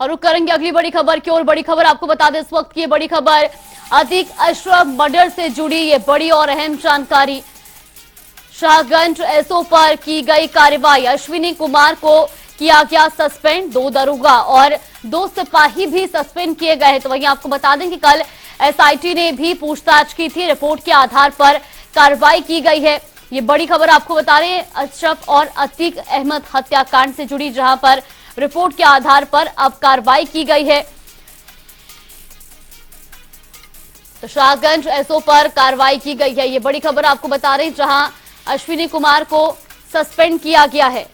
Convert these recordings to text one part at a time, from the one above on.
और रुक करेंगे अगली बड़ी खबर की ओर। बड़ी खबर आपको बता दें इस वक्त की ये बड़ी खबर अतीक अशरफ मर्डर से जुड़ी ये बड़ी और अहम जानकारी। शाहगंज एसओ पर की गई कार्रवाई, अश्विनी कुमार को किया गया सस्पेंड, 2 दरोगा और 2 सिपाही भी सस्पेंड किए गए हैं। तो वहीं आपको बता दें कि कल एसआईटी ने भी पूछताछ की थी, रिपोर्ट के आधार पर कार्रवाई की गई है। ये बड़ी खबर आपको बता रहे हैं अशरफ और अतीक अहमद हत्याकांड से जुड़ी, जहां पर रिपोर्ट के आधार पर अब कार्रवाई की गई है। तो शाहगंज एसओ पर कार्रवाई की गई है, ये बड़ी खबर आपको बता रही, जहां अश्विनी कुमार को सस्पेंड किया गया है।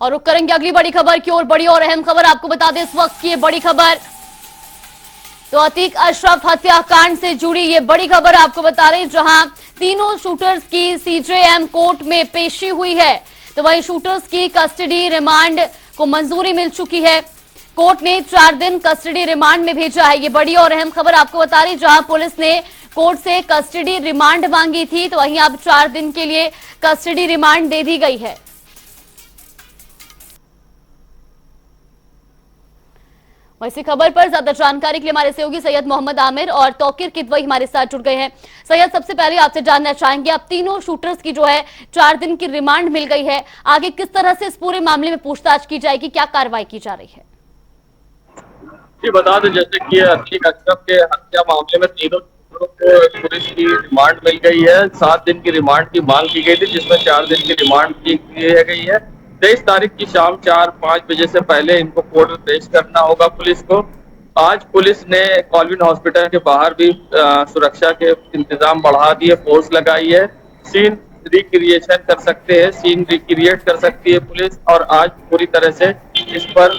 और रुक करेंगे अगली बड़ी खबर की ओर। बड़ी और अहम खबर आपको बता दें इस वक्त की ये बड़ी खबर, तो अतीक अशरफ हत्याकांड से जुड़ी ये बड़ी खबर आपको बता रहे हैं, जहां तीनों शूटर्स की सीजेएम कोर्ट में पेशी हुई है। तो वहीं शूटर्स की कस्टडी रिमांड को मंजूरी मिल चुकी है। कोर्ट ने 4 दिन कस्टडी रिमांड में भेजा है। ये बड़ी और अहम खबर आपको बता रही, जहां पुलिस ने कोर्ट से कस्टडी रिमांड मांगी थी, तो वहीं अब 4 दिन के लिए कस्टडी रिमांड दे दी गई है। इसी खबर पर ज्यादा जानकारी के लिए हमारे सहयोगी सैयद मोहम्मद आमिर और तौकीर किदवई हमारे साथ जुड़ गए हैं। सैयद, सबसे पहले आपसे जानना चाहेंगे, अब तीनों शूटर्स की जो है 4 दिन की रिमांड मिल गई है, आगे किस तरह से इस पूरे मामले में पूछताछ की जाएगी, क्या कार्रवाई की जा रही है? जी बता दें, जैसे कि अतीक अशरफ के हत्या मामले में तीनों शूटरों को पुलिस की रिमांड मिल गई है। 7 दिन की रिमांड की मांग की गई थी, जिसमें 4 दिन की रिमांड की गई है। 23 तारीख की शाम 4-5 बजे से पहले इनको कोर्ट में पेश करना होगा पुलिस को। आज पुलिस ने कॉलविन हॉस्पिटल के बाहर भी सुरक्षा के इंतजाम बढ़ा दिए, फोर्स लगाई है। सीन रिक्रिएशन कर सकते हैं, सीन रिक्रिएट कर सकती है पुलिस, और आज पूरी तरह से इस पर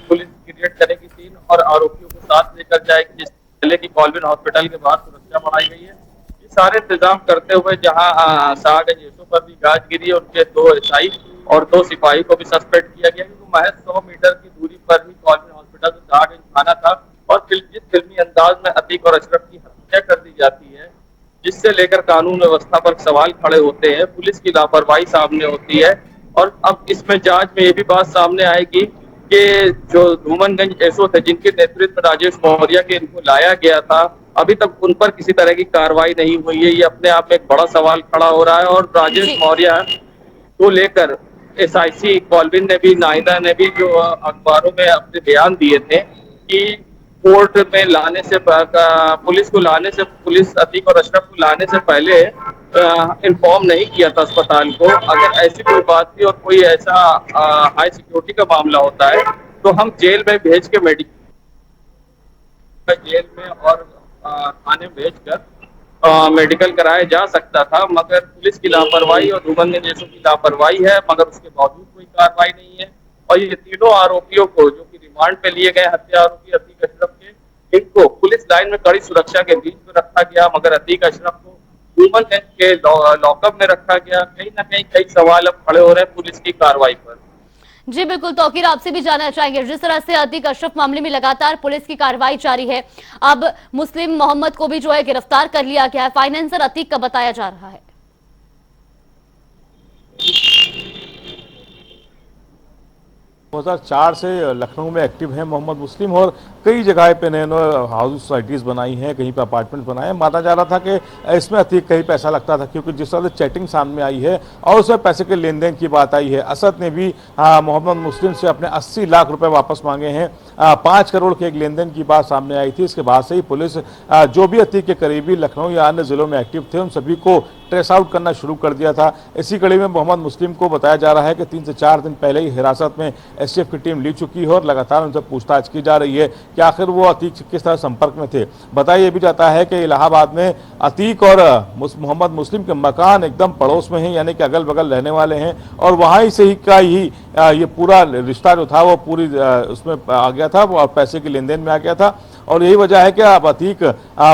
पुलिस क्रिएट करेगी सीन और आरोपियों को साथ लेकर जाएगी, जिस पहले की कॉलविन हॉस्पिटल के बाहर सुरक्षा बढ़ाई गई है। ये सारे इंतजाम करते हुए जहां शाहगंज एसओ पर भी गाज गिरी है, उनके 2 एसआई और 2 सिपाही को भी सस्पेंड किया गया, क्योंकि महज 100 मीटर की दूरी पर ही कॉलविन हॉस्पिटल शाहगंज थाना था। और जिस फिल्मी अंदाज में अतीक और अशरफ की हत्या कर दी जाती है, जिससे लेकर कानून व्यवस्था पर सवाल खड़े होते हैं, पुलिस की लापरवाही सामने होती है। और अब इसमें जांच में ये भी बात सामने आएगी कि जो धूमनगंज एसओ थे, जिनके नेतृत्व में राजेश मौर्य के इनको लाया गया था, अभी तक उन पर किसी तरह की कार्रवाई नहीं हुई है। ये अपने आप में एक बड़ा सवाल खड़ा हो रहा है। और राजेश मौर्य को लेकर एसआईसी कॉलविन ने भी, नाहिदा ने भी जो अखबारों में अपने बयान दिए थे कि कोर्ट में लाने से, पुलिस को लाने से, पुलिस अतीक और अशरफ को लाने से पहले इन्फॉर्म नहीं किया था अस्पताल को। अगर ऐसी कोई बात थी और कोई ऐसा हाई सिक्योरिटी का मामला होता है, तो हम जेल में भेज के जेल में और थाने में भेजकर मेडिकल कराया जा सकता था, मगर पुलिस की लापरवाही और धूमनगंज एसओ की लापरवाही है, मगर उसके बावजूद कोई कार्रवाई नहीं है। और ये तीनों आरोपियों को, जो कि रिमांड पे लिए गए हत्या आरोपी अतीक अशरफ के, इनको पुलिस लाइन में कड़ी सुरक्षा के बीच में रखा गया, मगर अतीक अशरफ को धूमनगंज के लॉकअप में रखा गया। कहीं ना कई सवाल अब खड़े हो रहे हैं पुलिस की कार्रवाई पर। जी बिल्कुल, तौकीर आपसे भी जानना चाहेंगे, जिस तरह से अतीक अशरफ मामले में लगातार पुलिस की कार्रवाई जारी है, अब मुस्लिम मोहम्मद को भी जो है गिरफ्तार कर लिया गया है, फाइनेंसर अतीक का बताया जा रहा है। 2004 से लखनऊ में एक्टिव है मोहम्मद मुस्लिम, और कई जगह पे नए हाउस सोसाइटीज़ बनाई हैं, कहीं पे अपार्टमेंट बनाए हैं। माना जा रहा था कि इसमें अतीक कहीं पैसा लगता था, क्योंकि जिस तरह से चैटिंग सामने आई है और उसमें पैसे के लेन देन की बात आई है। असद ने भी मोहम्मद मुस्लिम से अपने 80 लाख रुपए वापस मांगे हैं। 5 करोड़ के एक लेन देन की बात सामने आई थी। इसके बाद से ही पुलिस जो भी अतीक के करीबी लखनऊ या अन्य जिलों में एक्टिव थे, उन सभी को ट्रेस आउट करना शुरू कर दिया था। इसी कड़ी में मोहम्मद मुस्लिम को बताया जा रहा है कि 3 से 4 दिन पहले ही हिरासत में एसटीएफ की टीम ली चुकी है और लगातार उनसे पूछताछ की जा रही है कि आखिर वो अतीक से किस तरह संपर्क में थे। बताया भी जाता है कि इलाहाबाद में अतीक और मोहम्मद मुस्लिम के मकान एकदम पड़ोस में हैं, यानी कि अगल बगल रहने वाले हैं, और वहीं से ही ये पूरा रिश्ता जो था वो पूरी उसमें आ गया था और पैसे के लेन देन में आ गया था। और यही वजह है कि अब अतीक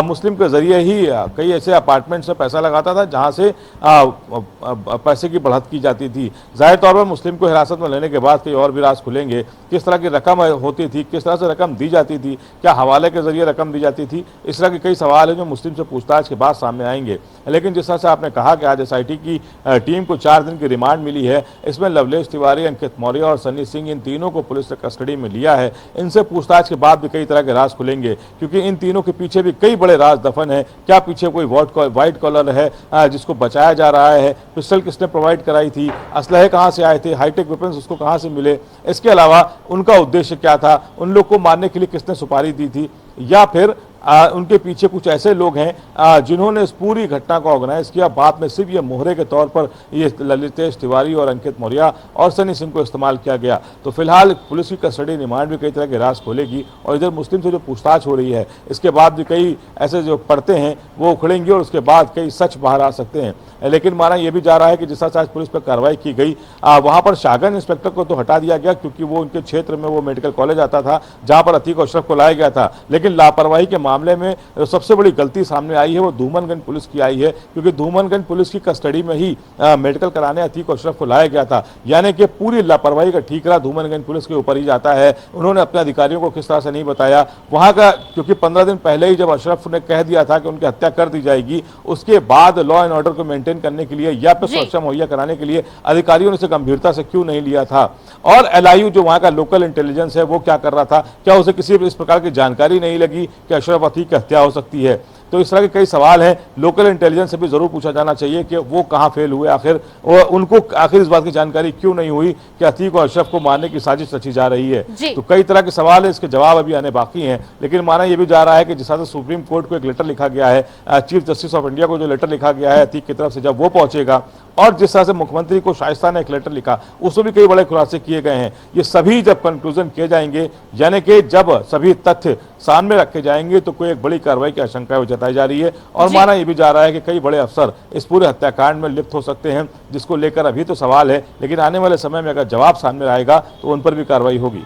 मुस्लिम के जरिए ही कई ऐसे अपार्टमेंट्स में पैसा लगाता था जहां से पैसे की बढ़त की जाती थी। जाहिर तौर पर मुस्लिम को हिरासत में लेने के बाद कई और भी राज खुलेंगे, किस तरह की रकम होती थी, किस तरह से रकम दी जाती थी, क्या हवाले के जरिए रकम दी जाती थी, इस तरह के कई सवाल हैं जो मुस्लिम से पूछताछ के बाद सामने आएंगे। लेकिन जिस तरह से आपने कहा कि आज एसआईटी की टीम को 4 दिन की रिमांड मिली है, इसमें लवलेश तिवारी, अंकित मौर्य और सन्नी सिंह, इन तीनों को पुलिस ने कस्टडी में लिया है। इनसे पूछताछ के बाद भी कई तरह के राज खुलेंगे, क्योंकि इन तीनों के पीछे भी कई बड़े राज दफन है। क्या पीछे कोई व्हाइट कॉलर है जिसको बचाया जा रहा है, पिस्टल किसने प्रोवाइड कराई थी, असलहे कहां से आए थे, हाईटेक वेपन्स उसको कहां से मिले, इसके अलावा उनका उद्देश्य क्या था, उन लोग को मारने के लिए किसने सुपारी दी थी, या फिर उनके पीछे कुछ ऐसे लोग हैं जिन्होंने इस पूरी घटना को ऑर्गेनाइज किया। बाद में सिर्फ ये मोहरे के तौर पर ये ललितेश तिवारी और अंकित मौर्य और सनी सिंह को इस्तेमाल किया गया। तो फिलहाल पुलिस की कस्टडी रिमांड भी कई तरह के राज खोलेगी और इधर मुस्लिम से जो पूछताछ हो रही है, इसके बाद भी कई ऐसे जो पर्दे हैं वो उखड़ेंगे और उसके बाद कई सच बाहर आ सकते हैं। लेकिन माना यह भी जा रहा है कि जिस तरह आज पुलिस पर कार्रवाई की गई, वहां पर शाहगंज इंस्पेक्टर को तो हटा दिया गया क्योंकि वो उनके क्षेत्र में वो मेडिकल कॉलेज आता था जहां पर अतीक अशरफ को लाया गया था। लेकिन लापरवाही के मामले में सबसे बड़ी गलती सामने आई है वो धूमनगंज पुलिस की आई है, क्योंकि धूमनगंज पुलिस की कस्टडी में ही मेडिकल कराने अतीक अशरफ को लाया गया था। यानी कि पूरी लापरवाही का ठीकरा धूमनगंज पुलिस के ऊपर ही जाता है। उन्होंने अपने अधिकारियों को किस तरह से नहीं बताया वहां का, क्योंकि 15 दिन पहले ही जब अशरफ ने कह दिया था कि उनकी हत्या कर दी जाएगी, उसके बाद लॉ एंड ऑर्डर को मेंटेन करने के लिए या फिर सुरक्षा मुहैया कराने के लिए अधिकारियों ने इसे गंभीरता से क्यों नहीं लिया था। और एलआईयू जो वहां का लोकल इंटेलिजेंस है वो क्या कर रहा था, क्या उसे किसी इस प्रकार की जानकारी नहीं लगी कि अशरफ अतीक की हत्या हो सकती है। तो इस तरह के कई सवाल हैं, लोकल इंटेलिजेंस से भी जरूर पूछा जाना चाहिए कि वो कहां फेल हुए, आखिर उनको आखिर इस बात की जानकारी क्यों नहीं हुई कि अतीक और अशरफ को मारने की साजिश रची जा रही है। तो कई तरह के सवाल है, इसके जवाब अभी आने बाकी हैं। लेकिन माना यह भी जा रहा है कि जिस तरह से सुप्रीम कोर्ट को एक लेटर लिखा गया है, चीफ जस्टिस ऑफ इंडिया को जो लेटर लिखा गया है अतीक की तरफ से, जब वो पहुंचेगा, और जिस तरह से मुख्यमंत्री को शाइस्ता ने एक लेटर लिखा उसमें भी कई बड़े खुलासे किए गए हैं। ये सभी जब कंक्लूजन किए जाएंगे, यानी कि जब सभी तथ्य सामने रखे जाएंगे, तो कोई एक बड़ी कार्रवाई की आशंका जताई जा रही है। और माना यह भी जा रहा है कि कई बड़े अफसर इस पूरे हत्याकांड में लिप्त हो सकते हैं, जिसको लेकर अभी तो सवाल है, लेकिन आने वाले समय में अगर जवाब सामने आएगा तो उन पर भी कार्रवाई होगी।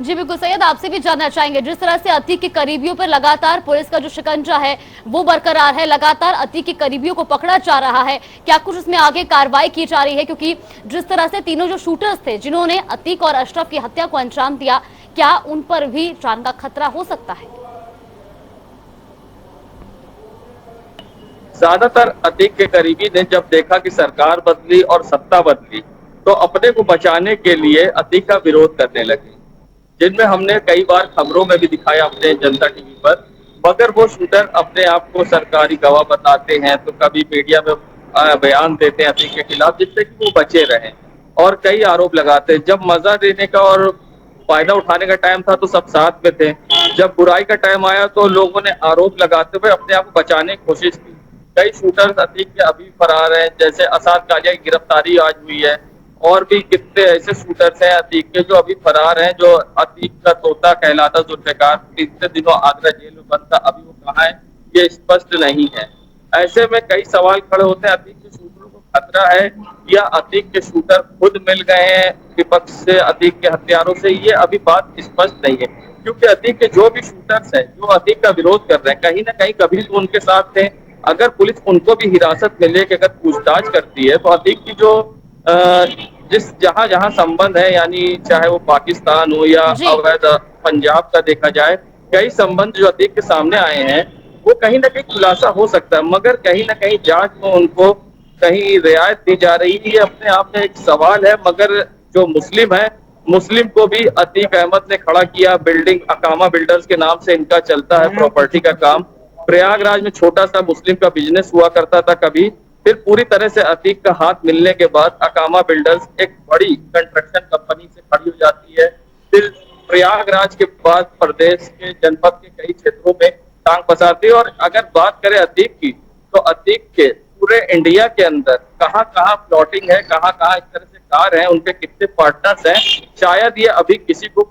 जी बिल्कुल सैयद, आपसे भी जानना चाहेंगे, जिस तरह से अतीक के करीबियों पर लगातार पुलिस का जो शिकंजा है वो बरकरार है, लगातार अतीक के करीबियों को पकड़ा जा रहा है, क्या कुछ इसमें आगे कार्रवाई की जा रही है? क्योंकि जिस तरह से तीनों जो शूटर्स थे जिन्होंने अतीक और अशरफ की हत्या को अंजाम दिया, क्या उन पर भी जान का खतरा हो सकता है? ज्यादातर अतीक के करीबी ने जब देखा कि सरकार बदली और सत्ता बदली, तो अपने को बचाने के लिए अतीक का विरोध करने लगे, जिनमें हमने कई बार खबरों में भी दिखाया अपने जनता टीवी पर। मगर वो शूटर अपने आप को सरकारी गवाह बताते हैं, तो कभी मीडिया में बयान देते हैं अतीक के खिलाफ, जिससे कि वो बचे रहें, और कई आरोप लगाते हैं। जब मजा देने का और फायदा उठाने का टाइम था तो सब साथ में थे, जब बुराई का टाइम आया तो लोगों ने आरोप लगाते हुए अपने आप को बचाने की कोशिश की। कई शूटर्स अतीक के अभी फरार हैं, जैसे असाद कालिया की गिरफ्तारी आज हुई है, और भी कितने ऐसे शूटर्स हैं अतीक के जो अभी फरार हैं, जो अतीक का तोता कहलाता जुल्फिकार, पिछले दिनों आगरा जेल में बंद था, अभी वो कहाँ है ये स्पष्ट नहीं है। ऐसे में कई सवाल खड़े होते हैं, अतीक के शूटरों को खतरा है या अतीक के शूटर खुद मिल गए हैं विपक्ष से, अतीक के हथियारों से, ये अभी बात स्पष्ट नहीं है। क्योंकि अतीक के जो भी शूटर्स हैं जो अतीक का विरोध कर रहे हैं, कहीं ना कहीं कभी तो उनके साथ थे। अगर पुलिस उनको भी हिरासत में लेके अगर पूछताछ करती है तो अतीक की जो जिस जहां जहां संबंध है, यानी चाहे वो पाकिस्तान हो या अवैध पंजाब का देखा जाए, कई संबंध जो अतीक के सामने आए हैं वो कहीं ना कहीं खुलासा हो सकता है। मगर कहीं ना कहीं जांच में उनको कहीं रियायत दी जा रही है, ये अपने आप में एक सवाल है। मगर जो मुस्लिम है, मुस्लिम को भी अतीक अहमद ने खड़ा किया। बिल्डिंग अकामा बिल्डर्स के नाम से इनका चलता है प्रॉपर्टी का काम। प्रयागराज में छोटा सा मुस्लिम का बिजनेस हुआ करता था कभी, फिर पूरी तरह से अतीक का हाथ मिलने के बाद अकामा बिल्डर्स एक बड़ी कंस्ट्रक्शन कंपनी से खड़ी हो जाती है। फिर प्रयागराज के बाद प्रदेश के जनपद के कई क्षेत्रों में टांग पसारती है। और अगर बात करें अतीक की, तो अतीक के पूरे इंडिया के अंदर कहाँ कहाँ प्लॉटिंग है, कहाँ कहाँ इस तरह से कार है, उनके कितने पार्टनर्स हैं, शायद ये अभी किसी को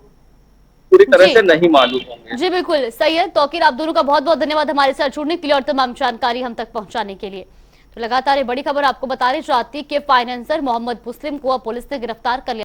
पूरी तरह से नहीं मालूम होंगे। जी बिल्कुल सैयद, तौकीर, आप दोनों का बहुत बहुत धन्यवाद हमारे साथ जुड़ने के लिए और तमाम जानकारी हम तक पहुंचाने के लिए। तो लगातार ये बड़ी खबर आपको बता रहे, जो अतीक के फाइनेंसर मोहम्मद मुस्लिम को पुलिस ने गिरफ्तार कर लिया।